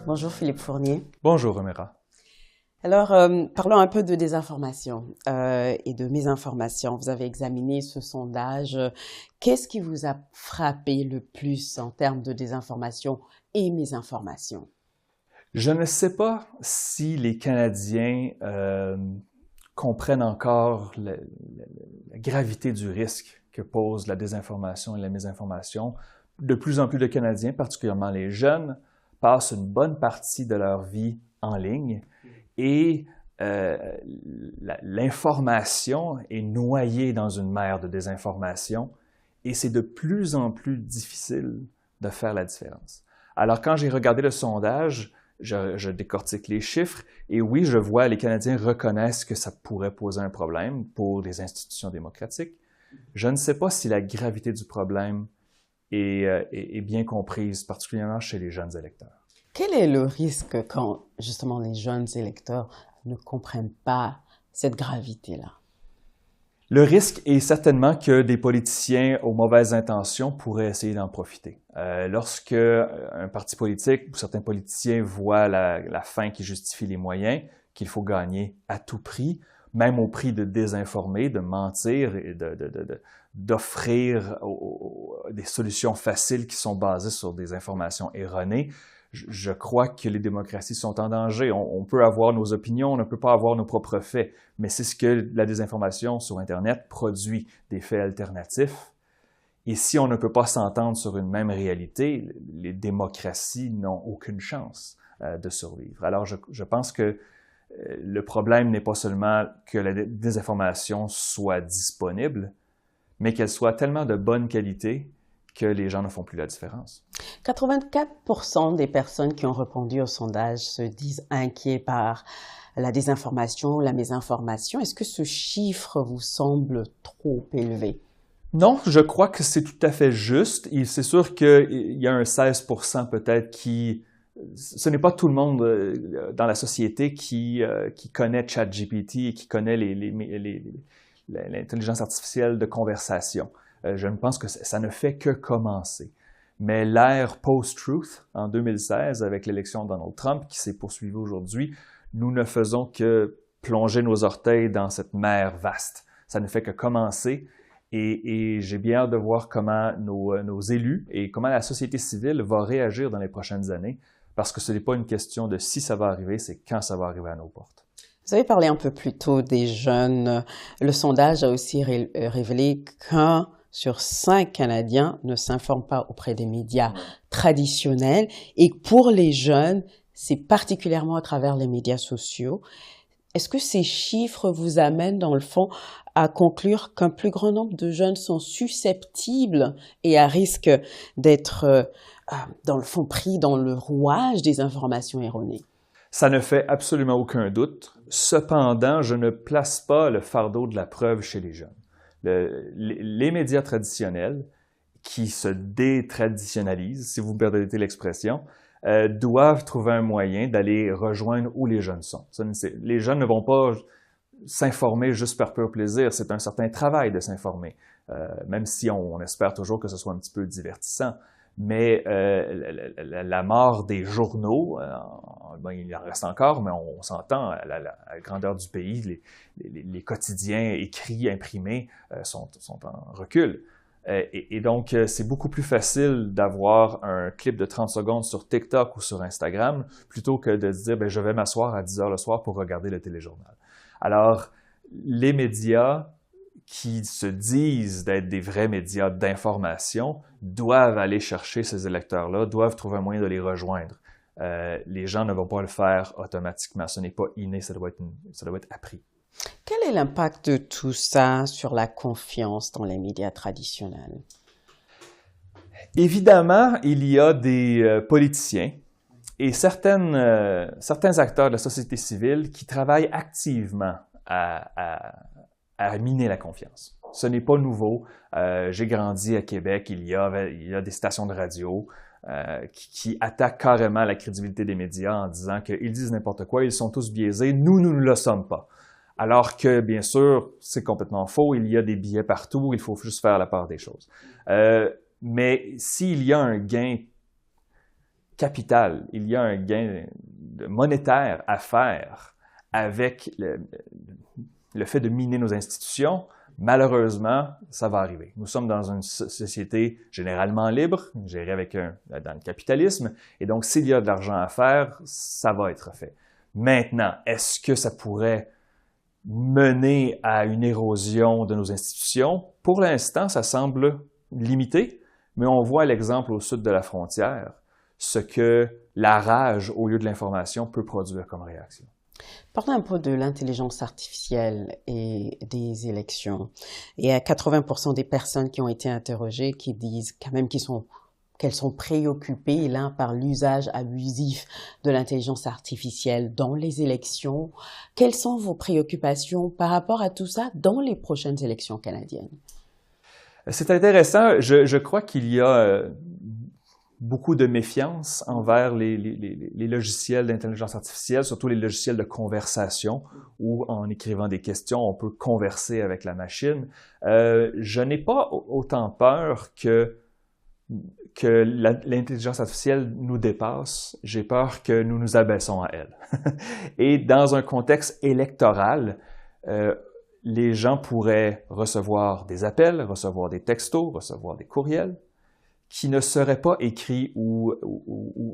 Bonjour Philippe Fournier. Bonjour, Romera. Alors, parlons un peu de désinformation et de mésinformation. Vous avez examiné ce sondage. Qu'est-ce qui vous a frappé le plus en termes de désinformation et mésinformation? Je ne sais pas si les Canadiens comprennent encore la gravité du risque que pose la désinformation et la mésinformation. De plus en plus de Canadiens, particulièrement les jeunes, passent une bonne partie de leur vie en ligne et l'information est noyée dans une mer de désinformation et c'est de plus en plus difficile de faire la différence. Alors, quand j'ai regardé le sondage, je décortique les chiffres et oui, je vois les Canadiens reconnaissent que ça pourrait poser un problème pour les institutions démocratiques. Je ne sais pas si la gravité du problème est bien comprise, particulièrement chez les jeunes électeurs. Quel est le risque quand justement les jeunes électeurs ne comprennent pas cette gravité-là? Le risque est certainement que des politiciens aux mauvaises intentions pourraient essayer d'en profiter. Lorsque un parti politique ou certains politiciens voient la fin qui justifie les moyens, qu'il faut gagner à tout prix, même au prix de désinformer, de mentir et d'offrir des solutions faciles qui sont basées sur des informations erronées, je crois que les démocraties sont en danger. On peut avoir nos opinions, on ne peut pas avoir nos propres faits, mais c'est ce que la désinformation sur Internet produit, des faits alternatifs. Et si on ne peut pas s'entendre sur une même réalité, les démocraties n'ont aucune chance de survivre. Alors, je pense que le problème n'est pas seulement que la désinformation soit disponible, mais qu'elle soit tellement de bonne qualité que les gens ne font plus la différence. 84% des personnes qui ont répondu au sondage se disent inquiets par la désinformation, la mésinformation. Est-ce que ce chiffre vous semble trop élevé? Non, je crois que c'est tout à fait juste. C'est sûr qu'il y a un 16% peut-être qui... Ce n'est pas tout le monde dans la société qui connaît ChatGPT et qui connaît l'intelligence artificielle de conversation. Je pense que ça ne fait que commencer. Mais l'ère post-truth, en 2016, avec l'élection de Donald Trump, qui s'est poursuivie aujourd'hui, nous ne faisons que plonger nos orteils dans cette mer vaste. Ça ne fait que commencer et j'ai bien hâte de voir comment nos élus et comment la société civile va réagir dans les prochaines années, parce que ce n'est pas une question de si ça va arriver, c'est quand ça va arriver à nos portes. Vous avez parlé un peu plus tôt des jeunes. Le sondage a aussi révélé qu'un sur 5 Canadiens ne s'informent pas auprès des médias traditionnels. Et pour les jeunes, c'est particulièrement à travers les médias sociaux. Est-ce que ces chiffres vous amènent, dans le fond, à conclure qu'un plus grand nombre de jeunes sont susceptibles et à risque d'être, dans le fond, pris dans le rouage des informations erronées? Ça ne fait absolument aucun doute. Cependant, je ne place pas le fardeau de la preuve chez les jeunes. Les médias traditionnels, qui se détraditionnalisent, si vous me permettez l'expression, doivent trouver un moyen d'aller rejoindre où les jeunes sont. Les jeunes ne vont pas s'informer juste par pur plaisir. C'est un certain travail de s'informer, même si on espère toujours que ce soit un petit peu divertissant. Mais la mort des journaux, il en reste encore, mais on s'entend à la grandeur du pays, les quotidiens écrits, imprimés sont en recul. Et donc, c'est beaucoup plus facile d'avoir un clip de 30 secondes sur TikTok ou sur Instagram plutôt que de se dire, je vais m'asseoir à 10 heures le soir pour regarder le téléjournal. Alors, les médias qui se disent d'être des vrais médias d'information doivent aller chercher ces électeurs-là, doivent trouver un moyen de les rejoindre. Les gens ne vont pas le faire automatiquement. Ce n'est pas inné, ça doit être appris. Quel est l'impact de tout ça sur la confiance dans les médias traditionnels? Évidemment, il y a des politiciens et certains acteurs de la société civile qui travaillent activement à miner la confiance. Ce n'est pas nouveau. J'ai grandi à Québec, il y a des stations de radio qui attaquent carrément la crédibilité des médias en disant qu'ils disent n'importe quoi, ils sont tous biaisés, nous ne le sommes pas. Alors que, bien sûr, c'est complètement faux, il y a des billets partout, il faut juste faire la part des choses. Mais s'il y a un gain capital, il y a un gain monétaire à faire avec le fait de miner nos institutions. Malheureusement, ça va arriver. Nous sommes dans une société généralement libre, gérée dans le capitalisme, et donc s'il y a de l'argent à faire, ça va être fait. Maintenant, est-ce que ça pourrait mener à une érosion de nos institutions? Pour l'instant, ça semble limité, mais on voit l'exemple au sud de la frontière, ce que la rage au lieu de l'information peut produire comme réaction. Parlons un peu de l'intelligence artificielle et des élections. Il y a 80% des personnes qui ont été interrogées qui disent quand même qu'elles sont préoccupées là, par l'usage abusif de l'intelligence artificielle dans les élections. Quelles sont vos préoccupations par rapport à tout ça dans les prochaines élections canadiennes? C'est intéressant. Je crois qu'il y a beaucoup de méfiance envers les logiciels d'intelligence artificielle, surtout les logiciels de conversation, où en écrivant des questions, on peut converser avec la machine. Je n'ai pas autant peur que l'intelligence artificielle nous dépasse. J'ai peur que nous nous abaissons à elle. Et dans un contexte électoral, les gens pourraient recevoir des appels, recevoir des textos, recevoir des courriels, qui ne seraient pas écrits ou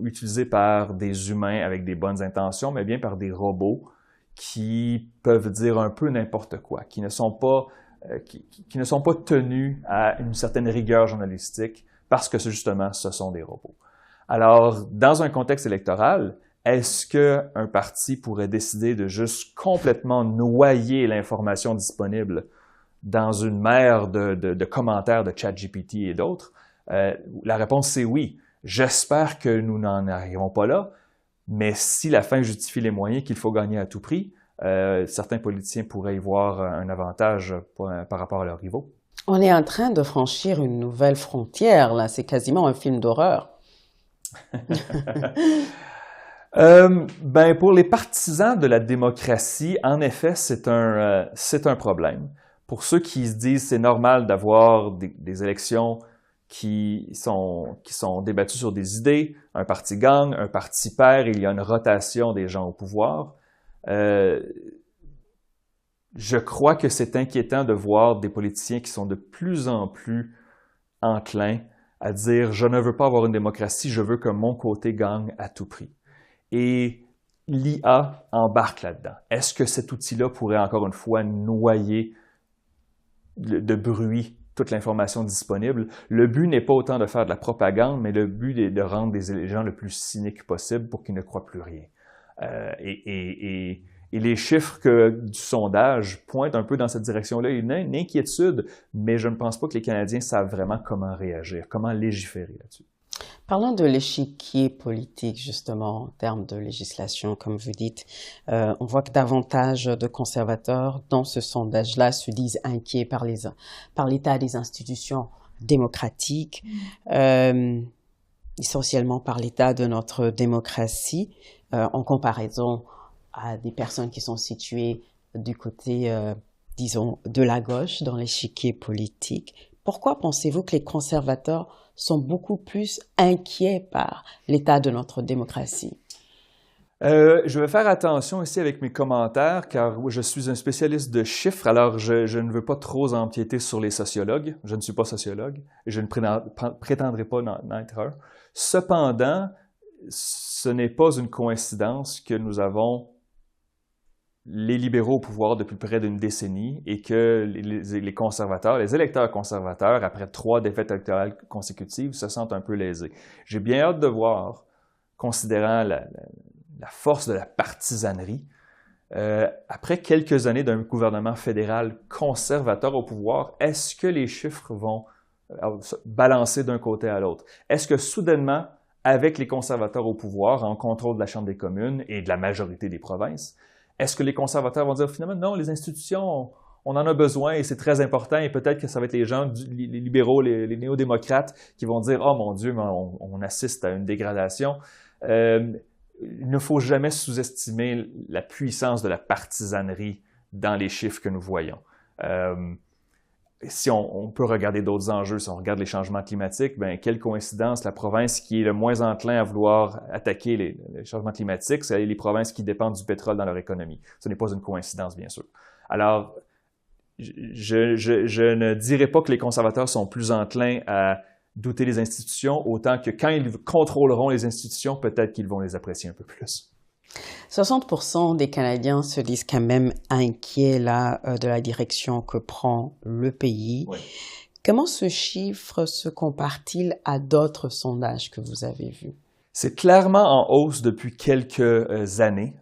utilisés par des humains avec des bonnes intentions, mais bien par des robots qui peuvent dire un peu n'importe quoi, qui ne sont pas tenus à une certaine rigueur journalistique parce que justement, ce sont des robots. Alors, dans un contexte électoral, est-ce qu'un parti pourrait décider de juste complètement noyer l'information disponible dans une mer de commentaires de ChatGPT et d'autres? La réponse, c'est oui. J'espère que nous n'en arriverons pas là, mais si la fin justifie les moyens qu'il faut gagner à tout prix, certains politiciens pourraient y voir un avantage par rapport à leurs rivaux. On est en train de franchir une nouvelle frontière, là. C'est quasiment un film d'horreur. Pour les partisans de la démocratie, en effet, c'est un problème. Pour ceux qui se disent c'est normal d'avoir des élections qui sont débattues sur des idées, un parti gagne, un parti perd, il y a une rotation des gens au pouvoir. Je crois que c'est inquiétant de voir des politiciens qui sont de plus en plus enclins à dire « je ne veux pas avoir une démocratie, je veux que mon côté gagne à tout prix ». Et l'IA embarque là-dedans. Est-ce que cet outil-là pourrait encore une fois noyer de bruit toute l'information disponible? Le but n'est pas autant de faire de la propagande, mais le but est de rendre les gens le plus cyniques possible pour qu'ils ne croient plus rien. Et les chiffres du sondage pointent un peu dans cette direction-là. Il y a une inquiétude, mais je ne pense pas que les Canadiens savent vraiment comment réagir, comment légiférer là-dessus. Parlons de l'échiquier politique, justement, en termes de législation, comme vous dites. On voit que davantage de conservateurs, dans ce sondage-là, se disent inquiets par l'état des institutions démocratiques, essentiellement par l'état de notre démocratie, en comparaison à des personnes qui sont situées du côté, disons, de la gauche dans l'échiquier politique. Pourquoi pensez-vous que les conservateurs sont beaucoup plus inquiets par l'état de notre démocratie? Je vais faire attention ici avec mes commentaires, car je suis un spécialiste de chiffres, alors je ne veux pas trop empiéter sur les sociologues. Je ne suis pas sociologue et je ne prétendrai pas en être un. Cependant, ce n'est pas une coïncidence que nous avons les libéraux au pouvoir depuis près d'une décennie et que les conservateurs, les électeurs conservateurs, après 3 défaites électorales consécutives, se sentent un peu lésés. J'ai bien hâte de voir, considérant la force de la partisanerie, après quelques années d'un gouvernement fédéral conservateur au pouvoir, est-ce que les chiffres vont balancer d'un côté à l'autre? Est-ce que soudainement, avec les conservateurs au pouvoir, en contrôle de la Chambre des communes et de la majorité des provinces, est-ce que les conservateurs vont dire finalement non, les institutions, on en a besoin et c'est très important et peut-être que ça va être les gens, les libéraux, les néo-démocrates qui vont dire « Oh mon Dieu, mais on assiste à une dégradation ». Il ne faut jamais sous-estimer la puissance de la partisanerie dans les chiffres que nous voyons. si on peut regarder d'autres enjeux, si on regarde les changements climatiques, ben quelle coïncidence, la province qui est le moins enclin à vouloir attaquer les changements climatiques, c'est les provinces qui dépendent du pétrole dans leur économie. Ce n'est pas une coïncidence, bien sûr. Alors, je ne dirais pas que les conservateurs sont plus enclins à douter des institutions, autant que quand ils contrôleront les institutions, peut-être qu'ils vont les apprécier un peu plus. 60% des Canadiens se disent quand même inquiets là, de la direction que prend le pays. Oui. Comment ce chiffre se compare-t-il à d'autres sondages que vous avez vus? C'est clairement en hausse depuis quelques années,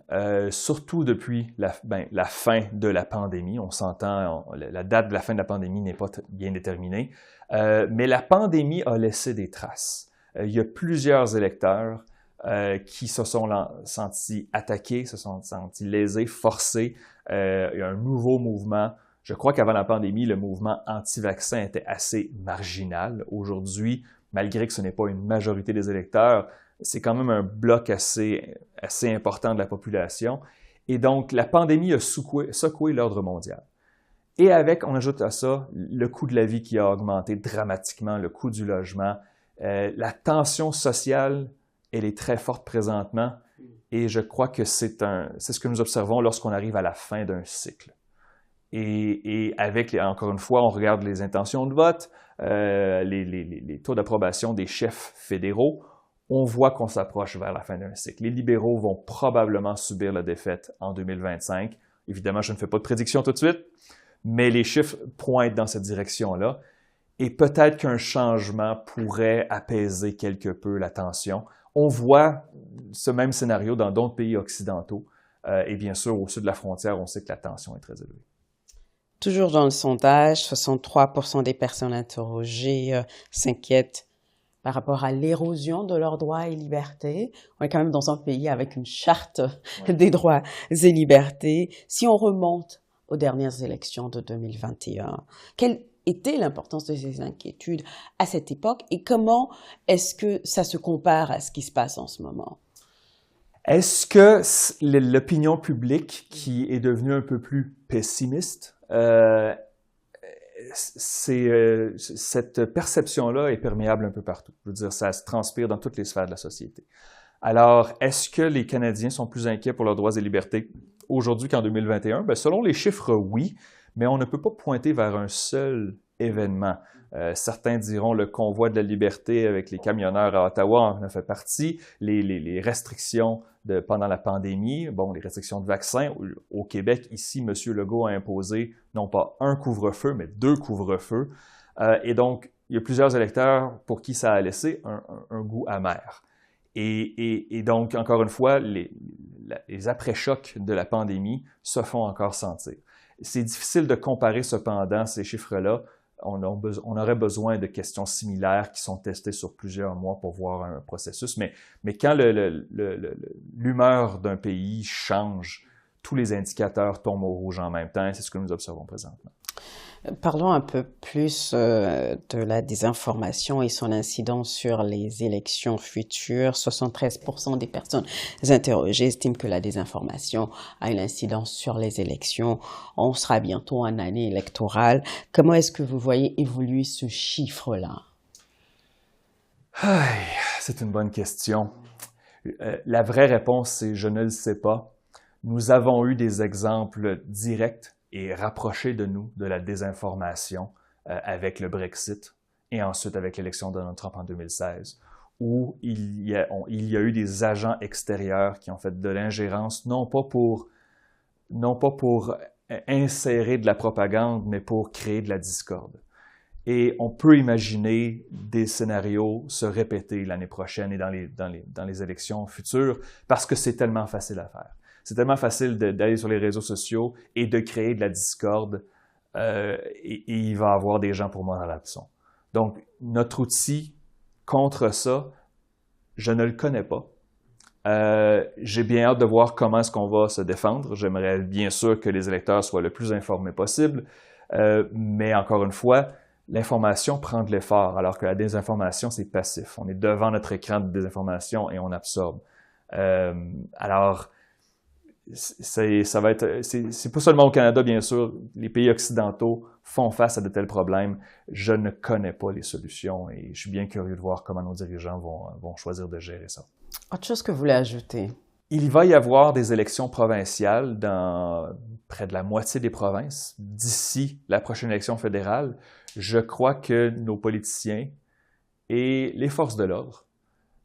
surtout depuis la fin de la pandémie. On s'entend, la date de la fin de la pandémie n'est pas bien déterminée, mais la pandémie a laissé des traces. Il y a plusieurs électeurs qui se sont sentis attaqués, se sont sentis lésés, forcés. Il y a un nouveau mouvement. Je crois qu'avant la pandémie, le mouvement anti-vaccin était assez marginal. Aujourd'hui, malgré que ce n'est pas une majorité des électeurs, c'est quand même un bloc assez important de la population. Et donc, la pandémie a secoué l'ordre mondial. Et on ajoute à ça le coût de la vie qui a augmenté dramatiquement, le coût du logement. La tension sociale, elle est très forte présentement. Et je crois que c'est ce que nous observons lorsqu'on arrive à la fin d'un cycle. Et encore une fois, on regarde les intentions de vote, les taux d'approbation des chefs fédéraux. On voit qu'on s'approche vers la fin d'un cycle. Les libéraux vont probablement subir la défaite en 2025. Évidemment, je ne fais pas de prédiction tout de suite, mais les chiffres pointent dans cette direction-là. Et peut-être qu'un changement pourrait apaiser quelque peu la tension. On voit ce même scénario dans d'autres pays occidentaux. Et bien sûr, au sud de la frontière, on sait que la tension est très élevée. Toujours dans le sondage, 63% des personnes interrogées s'inquiètent par rapport à l'érosion de leurs droits et libertés. On est quand même dans un pays avec une charte des droits et libertés. Si on remonte aux dernières élections de 2021, quelle était l'importance de ces inquiétudes à cette époque et comment est-ce que ça se compare à ce qui se passe en ce moment? Est-ce que l'opinion publique qui est devenue un peu plus pessimiste, cette perception-là est perméable un peu partout. Je veux dire, ça se transpire dans toutes les sphères de la société. Alors, est-ce que les Canadiens sont plus inquiets pour leurs droits et libertés aujourd'hui qu'en 2021? Bien, selon les chiffres, oui, mais on ne peut pas pointer vers un seul événement. Certains diront le convoi de la liberté avec les camionneurs à Ottawa en a fait partie, les restrictions pendant la pandémie, les restrictions de vaccins. Au Québec, ici, M. Legault a imposé non pas un couvre-feu, mais 2 couvre-feux. Et donc, il y a plusieurs électeurs pour qui ça a laissé un goût amer. Et donc, encore une fois, les après-chocs de la pandémie se font encore sentir. C'est difficile de comparer cependant ces chiffres-là. On aurait besoin de questions similaires qui sont testées sur plusieurs mois pour voir un processus. Mais quand l'humeur d'un pays change, tous les indicateurs tombent au rouge en même temps et c'est ce que nous observons présentement. Parlons un peu plus de la désinformation et son incidence sur les élections futures. 73% des personnes interrogées estiment que la désinformation a une incidence sur les élections. On sera bientôt en année électorale. Comment est-ce que vous voyez évoluer ce chiffre-là? C'est une bonne question. La vraie réponse, c'est « je ne le sais pas ». Nous avons eu des exemples directs et rapprochés de nous de la désinformation avec le Brexit et ensuite avec l'élection de Donald Trump en 2016, où il y a eu des agents extérieurs qui ont fait de l'ingérence, non pas pour insérer de la propagande, mais pour créer de la discorde. Et on peut imaginer des scénarios se répéter l'année prochaine et dans les élections futures parce que c'est tellement facile à faire. C'est tellement facile d'aller sur les réseaux sociaux et de créer de la discorde et il va y avoir des gens pour moi dans l'absence. Donc, notre outil contre ça, je ne le connais pas. J'ai bien hâte de voir comment est-ce qu'on va se défendre. J'aimerais bien sûr que les électeurs soient le plus informés possible, mais encore une fois, l'information prend de l'effort, alors que la désinformation, c'est passif. On est devant notre écran de désinformation et on absorbe. Alors, c'est pas seulement au Canada, bien sûr. Les pays occidentaux font face à de tels problèmes. Je ne connais pas les solutions et je suis bien curieux de voir comment nos dirigeants vont choisir de gérer ça. Autre chose que vous voulez ajouter? Il va y avoir des élections provinciales dans près de la moitié des provinces d'ici la prochaine élection fédérale. Je crois que nos politiciens et les forces de l'ordre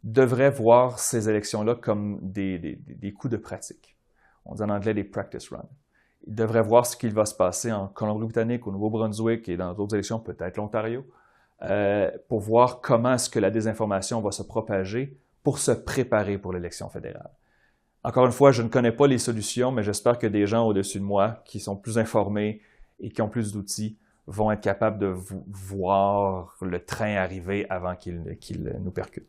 devraient voir ces élections-là comme des coups de pratique. On dit en anglais des practice runs. Ils devraient voir ce qu'il va se passer en Colombie-Britannique, au Nouveau-Brunswick et dans d'autres élections, peut-être l'Ontario, pour voir comment est-ce que la désinformation va se propager pour se préparer pour l'élection fédérale. Encore une fois, je ne connais pas les solutions, mais j'espère que des gens au-dessus de moi qui sont plus informés et qui ont plus d'outils vont être capables de voir le train arriver avant qu'il nous percute.